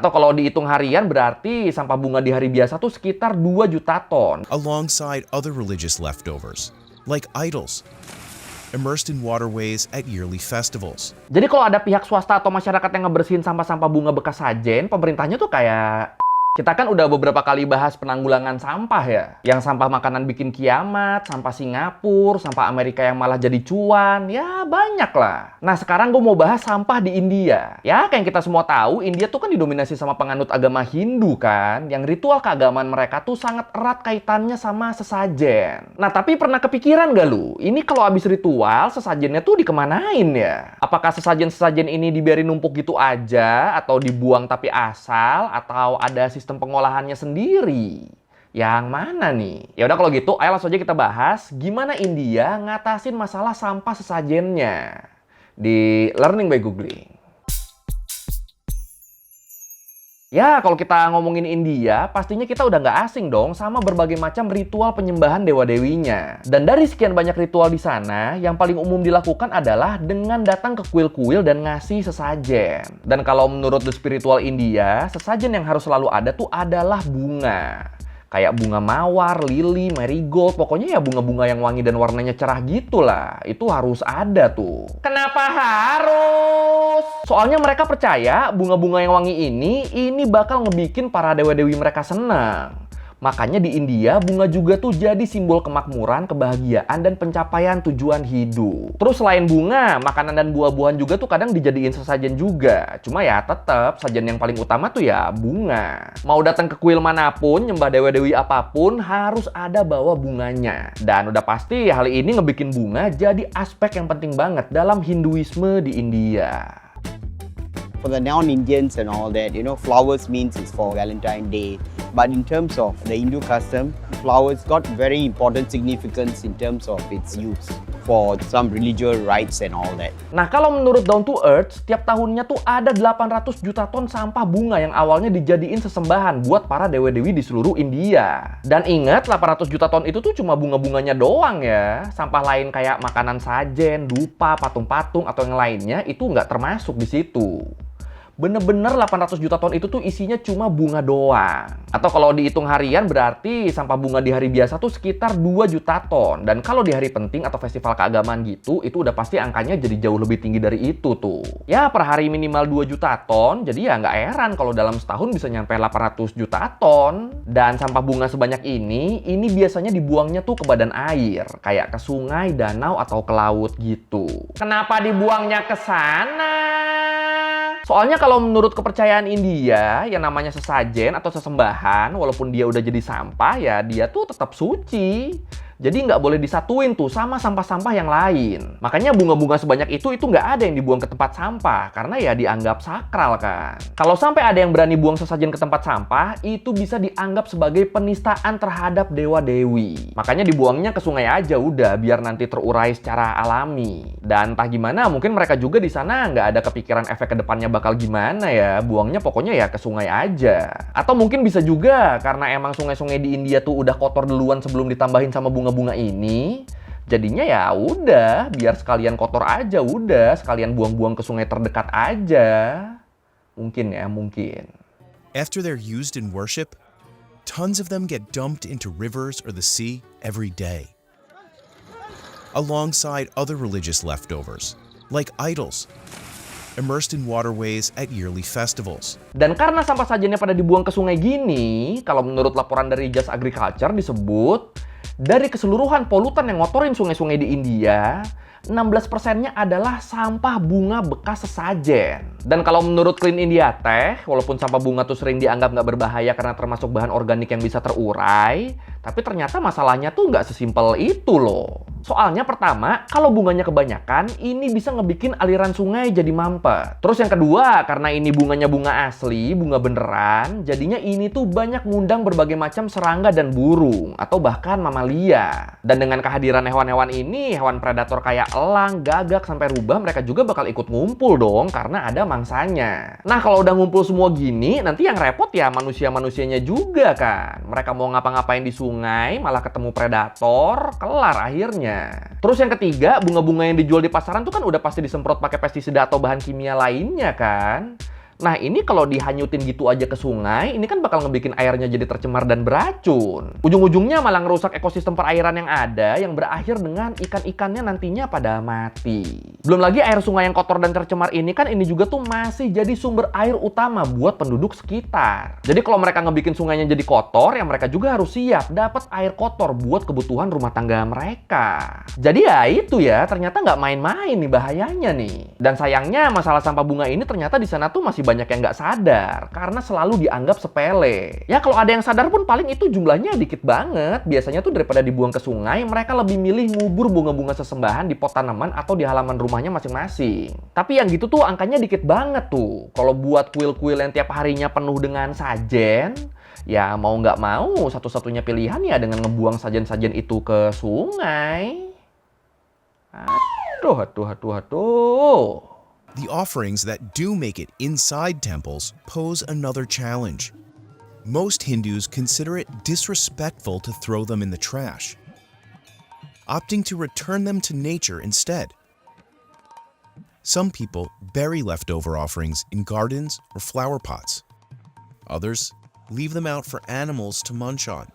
Atau kalau dihitung harian berarti sampah bunga di hari biasa tuh sekitar 2 juta ton. Alongside other religious leftovers, like idols, immersed in waterways at yearly festivals. Jadi kalau ada pihak swasta atau masyarakat yang ngebersihin sampah-sampah bunga bekas sajen, pemerintahnya tuh kayak... Kita kan udah beberapa kali bahas penanggulangan sampah ya. Yang sampah makanan bikin kiamat, sampah Singapura, sampah Amerika yang malah jadi cuan. Ya banyak lah. Nah sekarang gue mau bahas sampah di India. Ya kayak yang kita semua tahu, India tuh kan didominasi sama penganut agama Hindu kan. Yang ritual keagamaan mereka tuh sangat erat kaitannya sama sesajen. Nah tapi pernah kepikiran gak lu? Ini kalau habis ritual, sesajennya tuh dikemanain ya? Apakah sesajen-sesajen ini dibiarin numpuk gitu aja? Atau dibuang tapi asal? Atau ada sistem pengolahannya sendiri? Yang mana nih? Ya udah kalau gitu, ayo langsung aja kita bahas gimana India ngatasin masalah sampah sesajennya di Learning by Googling. Ya, kalau kita ngomongin India, pastinya kita udah nggak asing dong sama berbagai macam ritual penyembahan dewa-dewinya. Dan dari sekian banyak ritual di sana, yang paling umum dilakukan adalah dengan datang ke kuil-kuil dan ngasih sesajen. Dan kalau menurut the spiritual India, sesajen yang harus selalu ada tuh adalah bunga. Kayak bunga mawar, lili, marigold, pokoknya ya bunga-bunga yang wangi dan warnanya cerah gitulah. Itu harus ada tuh. Kenapa harus? Soalnya mereka percaya bunga-bunga yang wangi ini bakal ngebikin para dewa-dewi mereka senang. Makanya di India, bunga juga tuh jadi simbol kemakmuran, kebahagiaan, dan pencapaian tujuan hidup. Terus selain bunga, makanan dan buah-buahan juga tuh kadang dijadiin sesajen juga. Cuma ya tetap, sajen yang paling utama tuh ya bunga. Mau datang ke kuil manapun, nyembah dewa-dewi apapun, harus ada bawa bunganya. Dan udah pasti hal ini ngebikin bunga jadi aspek yang penting banget dalam Hinduisme di India. For the non-Indians and all that, flowers means it's for Valentine's Day. But in terms of the Hindu custom, flowers got very important significance in terms of its use for some religious rites and all that. Nah, kalau menurut Down to Earth, setiap tahunnya tuh ada 800 juta ton sampah bunga yang awalnya dijadiin sesembahan buat para dewa-dewi di seluruh India. Dan ingat, 800 juta ton itu tuh cuma bunga-bunganya doang ya. Sampah lain kayak makanan sajen, dupa, patung-patung, atau yang lainnya itu nggak termasuk di situ. Bener-bener 800 juta ton itu tuh isinya cuma bunga doang. Atau kalau dihitung harian berarti sampah bunga di hari biasa tuh sekitar 2 juta ton. Dan kalau di hari penting atau festival keagamaan gitu, itu udah pasti angkanya jadi jauh lebih tinggi dari itu tuh. Ya per hari minimal 2 juta ton, jadi ya nggak heran kalau dalam setahun bisa nyampe 800 juta ton. Dan sampah bunga sebanyak ini biasanya dibuangnya tuh ke badan air. Kayak ke sungai, danau, atau ke laut gitu. Kenapa dibuangnya ke sana? Soalnya kalau menurut kepercayaan India, yang namanya sesajen atau sesembahan, walaupun dia udah jadi sampah, ya dia tuh tetap suci. Jadi nggak boleh disatuin tuh sama sampah-sampah yang lain. Makanya bunga-bunga sebanyak itu nggak ada yang dibuang ke tempat sampah, karena ya dianggap sakral kan. Kalau sampai ada yang berani buang sesajen ke tempat sampah, itu bisa dianggap sebagai penistaan terhadap dewa-dewi. Makanya dibuangnya ke sungai aja udah, biar nanti terurai secara alami. Dan entah gimana, mungkin mereka juga di sana nggak ada kepikiran efek ke depannya bakal gimana ya. Buangnya pokoknya ya ke sungai aja. Atau mungkin bisa juga karena emang sungai-sungai di India tuh udah kotor duluan sebelum ditambahin sama bunga ini, jadinya ya udah, biar sekalian kotor aja udah, sekalian buang-buang ke sungai terdekat aja. Mungkin ya, mungkin. After they're used in worship, tons of them get dumped into rivers or the sea every day. Alongside other religious leftovers, like idols, immersed in waterways at yearly festivals. Dan karena sampah sajennya pada dibuang ke sungai gini, kalau menurut laporan dari Just Agriculture disebut, dari keseluruhan polutan yang ngotorin sungai-sungai di India, 16%-nya adalah sampah bunga bekas sesajen. Dan kalau menurut Clean India Tech, walaupun sampah bunga tuh sering dianggap nggak berbahaya karena termasuk bahan organik yang bisa terurai, tapi ternyata masalahnya tuh nggak sesimpel itu loh. Soalnya pertama, kalau bunganya kebanyakan, ini bisa ngebikin aliran sungai jadi mampet. Terus yang kedua, karena ini bunganya bunga asli, bunga beneran, jadinya ini tuh banyak ngundang berbagai macam serangga dan burung, atau bahkan mamalia. Dan dengan kehadiran hewan-hewan ini, hewan predator kayak elang, gagak, sampai rubah, mereka juga bakal ikut ngumpul dong, karena ada mangsanya. Nah, kalau udah ngumpul semua gini, nanti yang repot ya manusia-manusianya juga kan. Mereka mau ngapa-ngapain di sungai, malah ketemu predator, kelar akhirnya. Terus yang ketiga, bunga-bunga yang dijual di pasaran tuh kan udah pasti disemprot pakai pestisida atau bahan kimia lainnya kan. Nah, ini kalau dihanyutin gitu aja ke sungai, ini kan bakal ngebikin airnya jadi tercemar dan beracun. Ujung-ujungnya malah ngerusak ekosistem perairan yang ada, yang berakhir dengan ikan-ikannya nantinya pada mati. Belum lagi air sungai yang kotor dan tercemar ini kan ini juga tuh masih jadi sumber air utama buat penduduk sekitar. Jadi kalau mereka ngebikin sungainya jadi kotor, ya mereka juga harus siap dapat air kotor buat kebutuhan rumah tangga mereka. Jadi ya itu ya, ternyata nggak main-main nih bahayanya nih. Dan sayangnya masalah sampah bunga ini ternyata di sana tuh masih banyak yang nggak sadar karena selalu dianggap sepele. Ya kalau ada yang sadar pun paling itu jumlahnya dikit banget. Biasanya tuh daripada dibuang ke sungai, mereka lebih milih ngubur bunga-bunga sesembahan di pot tanaman atau di halaman rumahnya masing-masing. Tapi yang gitu tuh angkanya dikit banget tuh. Kalau buat kuil-kuil yang tiap harinya penuh dengan sajen, ya mau nggak mau satu-satunya pilihan ya dengan ngebuang sajen-sajen itu ke sungai. Aduh. The offerings that do make it inside temples pose another challenge. Most Hindus consider it disrespectful to throw them in the trash, opting to return them to nature instead. Some people bury leftover offerings in gardens or flower pots. Others leave them out for animals to munch on.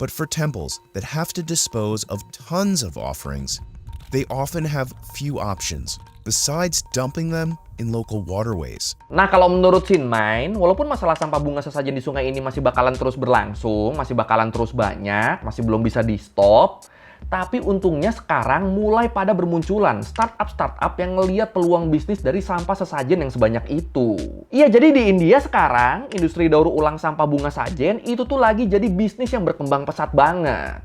But for temples that have to dispose of tons of offerings, they often have few options besides dumping them in local waterways. Nah, kalau menurut Sinmain, walaupun masalah sampah bunga sesajen di sungai ini masih bakalan terus berlangsung, masih bakalan terus banyak, masih belum bisa di-stop, tapi untungnya sekarang mulai pada bermunculan startup-startup yang ngeliat peluang bisnis dari sampah sesajen yang sebanyak itu. Iya, jadi di India sekarang, industri daur ulang sampah bunga sajen itu tuh lagi jadi bisnis yang berkembang pesat banget.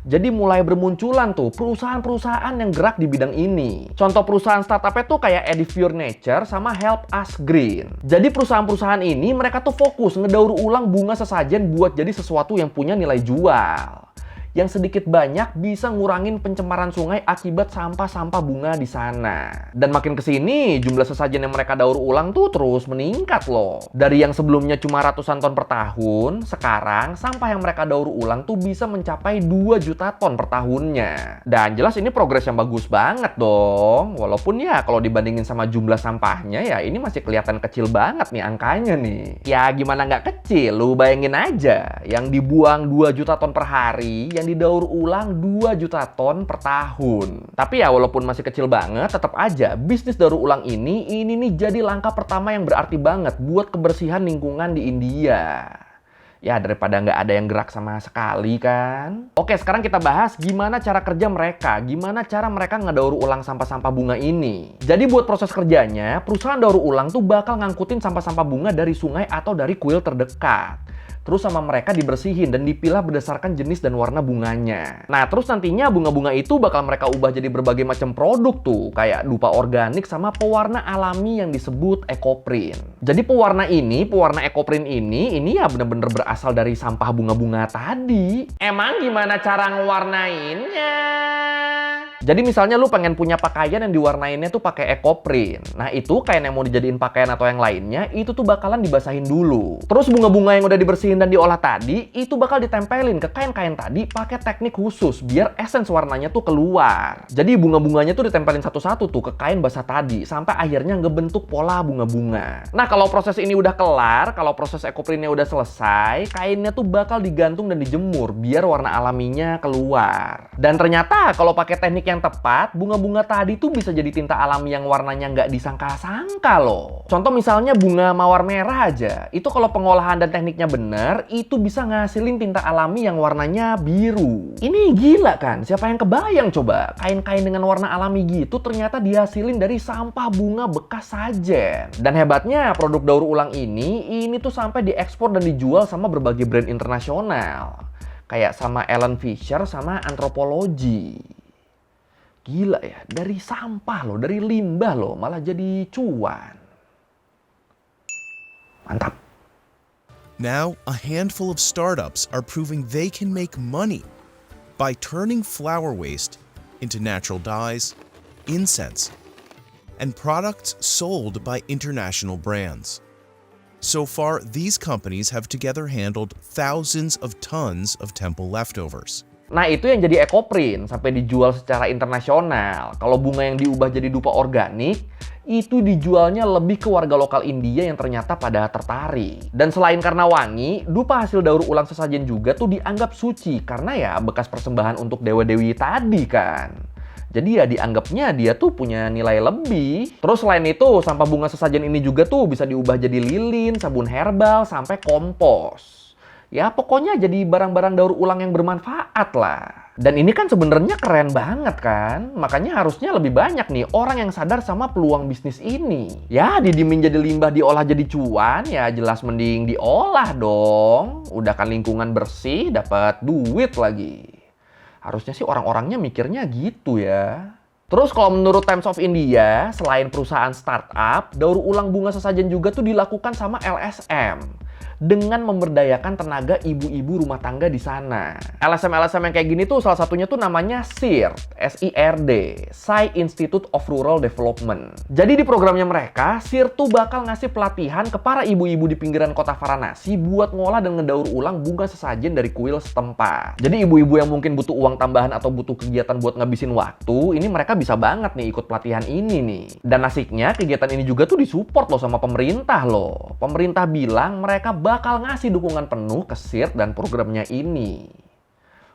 Jadi mulai bermunculan tuh perusahaan-perusahaan yang gerak di bidang ini. Contoh perusahaan startupnya tuh kayak Edifure Nature sama Help Us Green. Jadi perusahaan-perusahaan ini mereka tuh fokus ngedaur ulang bunga sesajen buat jadi sesuatu yang punya nilai jual. Yang sedikit banyak bisa ngurangin pencemaran sungai akibat sampah-sampah bunga di sana. Dan makin kesini, jumlah sesajen yang mereka daur ulang tuh terus meningkat loh. Dari yang sebelumnya cuma ratusan ton per tahun, sekarang sampah yang mereka daur ulang tuh bisa mencapai 2 juta ton per tahunnya. Dan jelas ini progres yang bagus banget dong. Walaupun ya kalau dibandingin sama jumlah sampahnya ya ini masih kelihatan kecil banget nih angkanya nih. Ya gimana nggak kecil, lu bayangin aja. Yang dibuang 2 juta ton per hari, yang didaur ulang 2 juta ton per tahun. Tapi ya walaupun masih kecil banget, tetap aja bisnis daur ulang ini nih jadi langkah pertama yang berarti banget buat kebersihan lingkungan di India. Ya daripada nggak ada yang gerak sama sekali kan. Oke, sekarang kita bahas gimana cara kerja mereka, gimana cara mereka ngedaur ulang sampah-sampah bunga ini. Jadi buat proses kerjanya, perusahaan daur ulang tuh bakal ngangkutin sampah-sampah bunga dari sungai atau dari kuil terdekat. Terus sama mereka dibersihin dan dipilah berdasarkan jenis dan warna bunganya. Nah, terus nantinya bunga-bunga itu bakal mereka ubah jadi berbagai macam produk tuh. Kayak dupa organik sama pewarna alami yang disebut ekoprint. Jadi pewarna ekoprint ini ya bener-bener berasal dari sampah bunga-bunga tadi. Emang gimana cara ngewarnainnya? Jadi misalnya lu pengen punya pakaian yang diwarnainnya tuh pakai ekoprint. Nah itu kain yang mau dijadiin pakaian atau yang lainnya itu tuh bakalan dibasahin dulu. Terus bunga-bunga yang udah dibersihin dan diolah tadi itu bakal ditempelin ke kain-kain tadi pakai teknik khusus biar essence warnanya tuh keluar. Jadi bunga-bunganya tuh ditempelin satu-satu tuh ke kain basah tadi sampai akhirnya ngebentuk pola bunga-bunga. Nah kalau proses ini udah kelar, kalau proses ekoprintnya udah selesai, kainnya tuh bakal digantung dan dijemur biar warna alaminya keluar. Dan ternyata kalau pakai teknik yang tepat, bunga-bunga tadi tuh bisa jadi tinta alami yang warnanya nggak disangka-sangka loh. Contoh misalnya bunga mawar merah aja, itu kalau pengolahan dan tekniknya bener, itu bisa ngasilin tinta alami yang warnanya biru. Ini gila kan? Siapa yang kebayang coba? Kain-kain dengan warna alami gitu ternyata dihasilin dari sampah bunga bekas sajen. Dan hebatnya produk daur ulang ini tuh sampai diekspor dan dijual sama berbagai brand internasional. Kayak sama Ellen Fisher sama Anthropologie. Gila ya, dari sampah loh, dari limbah loh, malah jadi cuan. Mantap. Now, a handful of startups are proving they can make money by turning flower waste into natural dyes, incense, and products sold by international brands. So far, these companies have together handled thousands of tons of temple leftovers. Nah, itu yang jadi ekoprint sampai dijual secara internasional. Kalau bunga yang diubah jadi dupa organik, itu dijualnya lebih ke warga lokal India yang ternyata pada tertarik. Dan selain karena wangi, dupa hasil daur ulang sesajen juga tuh dianggap suci karena ya bekas persembahan untuk dewa-dewi tadi kan. Jadi ya dianggapnya dia tuh punya nilai lebih. Terus selain itu, sampah bunga sesajen ini juga tuh bisa diubah jadi lilin, sabun herbal, sampai kompos. Ya pokoknya jadi barang-barang daur ulang yang bermanfaat lah. Dan ini kan sebenarnya keren banget kan? Makanya harusnya lebih banyak nih orang yang sadar sama peluang bisnis ini. Ya didiemin jadi limbah diolah jadi cuan, ya jelas mending diolah dong. Udah kan lingkungan bersih, dapat duit lagi. Harusnya sih orang-orangnya mikirnya gitu ya. Terus kalau menurut Times of India, selain perusahaan startup, daur ulang bunga sesajen juga tuh dilakukan sama LSM. Dengan memberdayakan tenaga ibu-ibu rumah tangga di sana. LSM-LSM yang kayak gini tuh salah satunya tuh namanya SIRD, S-I-R-D, Sai Institute of Rural Development. Jadi di programnya mereka, SIRD tuh bakal ngasih pelatihan ke para ibu-ibu di pinggiran kota Varanasi buat ngolah dan ngedaur ulang bunga sesajen dari kuil setempat. Jadi ibu-ibu yang mungkin butuh uang tambahan atau butuh kegiatan buat ngabisin waktu, ini mereka bisa banget nih ikut pelatihan ini nih. Dan asiknya kegiatan ini juga tuh disupport loh sama pemerintah loh. Pemerintah bilang mereka bakal ngasih dukungan penuh ke SIRD dan programnya ini.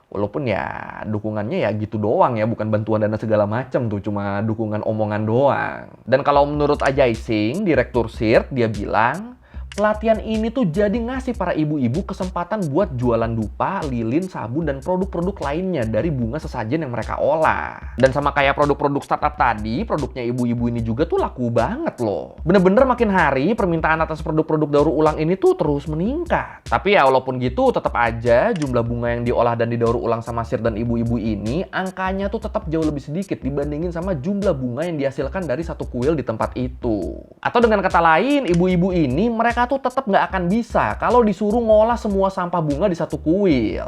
Walaupun ya dukungannya ya gitu doang ya, bukan bantuan dana segala macam tuh, cuma dukungan omongan doang. Dan kalau menurut Ajay Singh, direktur SIRD, dia bilang pelatihan ini tuh jadi ngasih para ibu-ibu kesempatan buat jualan dupa, lilin, sabun, dan produk-produk lainnya dari bunga sesajen yang mereka olah. Dan sama kayak produk-produk startup tadi, produknya ibu-ibu ini juga tuh laku banget loh. Bener-bener makin hari permintaan atas produk-produk daur ulang ini tuh terus meningkat. Tapi ya walaupun gitu tetap aja jumlah bunga yang diolah dan didaur ulang sama SIRD dan ibu-ibu ini angkanya tuh tetap jauh lebih sedikit dibandingin sama jumlah bunga yang dihasilkan dari satu kuil di tempat itu. Atau dengan kata lain, ibu-ibu ini mereka tuh tetap nggak akan bisa kalau disuruh ngolah semua sampah bunga di satu kuil.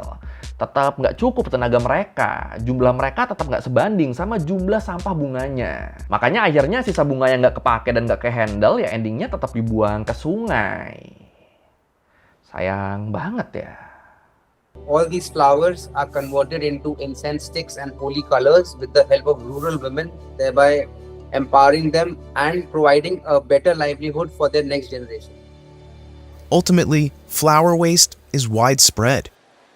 Tetap nggak cukup tenaga mereka. Jumlah mereka tetap nggak sebanding sama jumlah sampah bunganya. Makanya akhirnya sisa bunga yang nggak kepake dan nggak ke-handle ya endingnya tetap dibuang ke sungai. Sayang banget ya. All these flowers are converted into incense sticks and holy colors with the help of rural women, thereby empowering them and providing a better livelihood for their next generation. Ultimately, flower waste is widespread.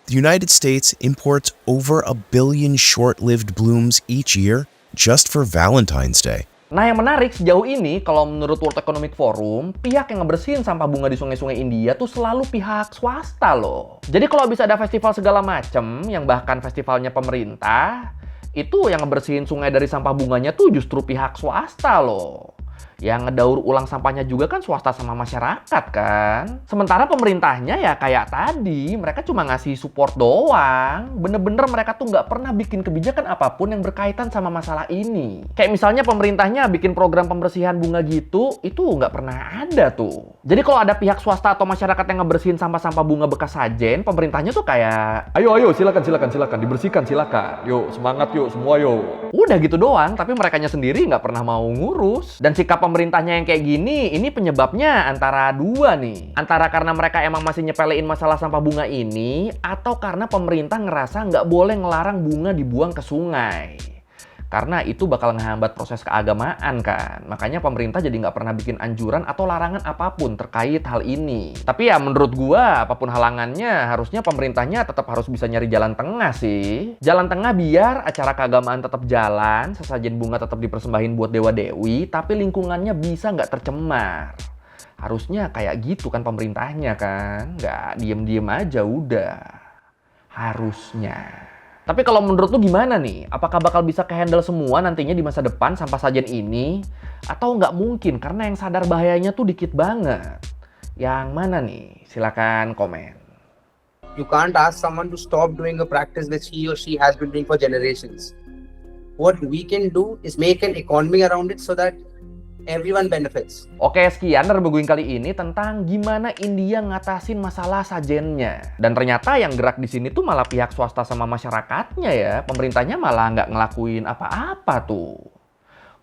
The United States imports over 1 billion short-lived blooms each year just for Valentine's Day. Nah yang menarik sejauh ini, kalau menurut World Economic Forum, pihak yang ngebersihin sampah bunga di sungai-sungai India tuh selalu pihak swasta loh. Jadi kalau bisa ada festival segala macem, yang bahkan festivalnya pemerintah, itu yang ngebersihin sungai dari sampah bunganya tuh justru pihak swasta loh. Yang ngedaur ulang sampahnya juga kan swasta sama masyarakat kan. Sementara pemerintahnya ya kayak tadi, mereka cuma ngasih support doang. Bener-bener mereka tuh nggak pernah bikin kebijakan apapun yang berkaitan sama masalah ini. Kayak misalnya pemerintahnya bikin program pembersihan bunga gitu, itu nggak pernah ada tuh. Jadi kalau ada pihak swasta atau masyarakat yang ngebersihin sampah-sampah bunga bekas sajen, pemerintahnya tuh kayak, ayo silakan, dibersihkan silakan. Yuk semangat yuk semua yuk. Udah gitu doang, tapi merekanya sendiri nggak pernah mau ngurus. Dan sikap pemerintahnya yang kayak gini, ini penyebabnya antara dua nih. Antara karena mereka emang masih nyepelein masalah sampah bunga ini, atau karena pemerintah ngerasa nggak boleh ngelarang bunga dibuang ke sungai. Karena itu bakal ngehambat proses keagamaan kan. Makanya pemerintah jadi nggak pernah bikin anjuran atau larangan apapun terkait hal ini. Tapi ya menurut gua, apapun halangannya, harusnya pemerintahnya tetap harus bisa nyari jalan tengah sih. Jalan tengah biar acara keagamaan tetap jalan, sesajen bunga tetap dipersembahin buat dewa-dewi, tapi lingkungannya bisa nggak tercemar. Harusnya kayak gitu kan pemerintahnya kan. Nggak diem-diem aja udah. Harusnya. Tapi kalau menurut lu gimana nih? Apakah bakal bisa ke-handle semua nantinya di masa depan sampah sajen ini? Atau nggak mungkin karena yang sadar bahayanya tuh dikit banget? Yang mana nih? Silakan komen. You can't ask someone to stop doing a practice which he or she has been doing for generations. What we can do is make an economy around it so that everyone benefits. Oke, sekian dari Beguing kali ini tentang gimana India ngatasin masalah sajennya. Dan ternyata yang gerak di sini tuh malah pihak swasta sama masyarakatnya ya. Pemerintahnya malah nggak ngelakuin apa-apa tuh.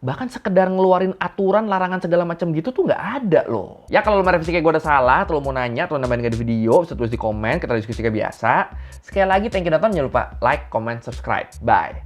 Bahkan sekedar ngeluarin aturan, larangan segala macam gitu tuh nggak ada loh. Ya kalau lo mau revisi kayak gue udah salah, atau lo mau nanya, atau nambahin di video, bisa tulis di komen, kita diskusi kayak biasa. Sekali lagi, thank you nonton, jangan lupa like, comment, subscribe. Bye.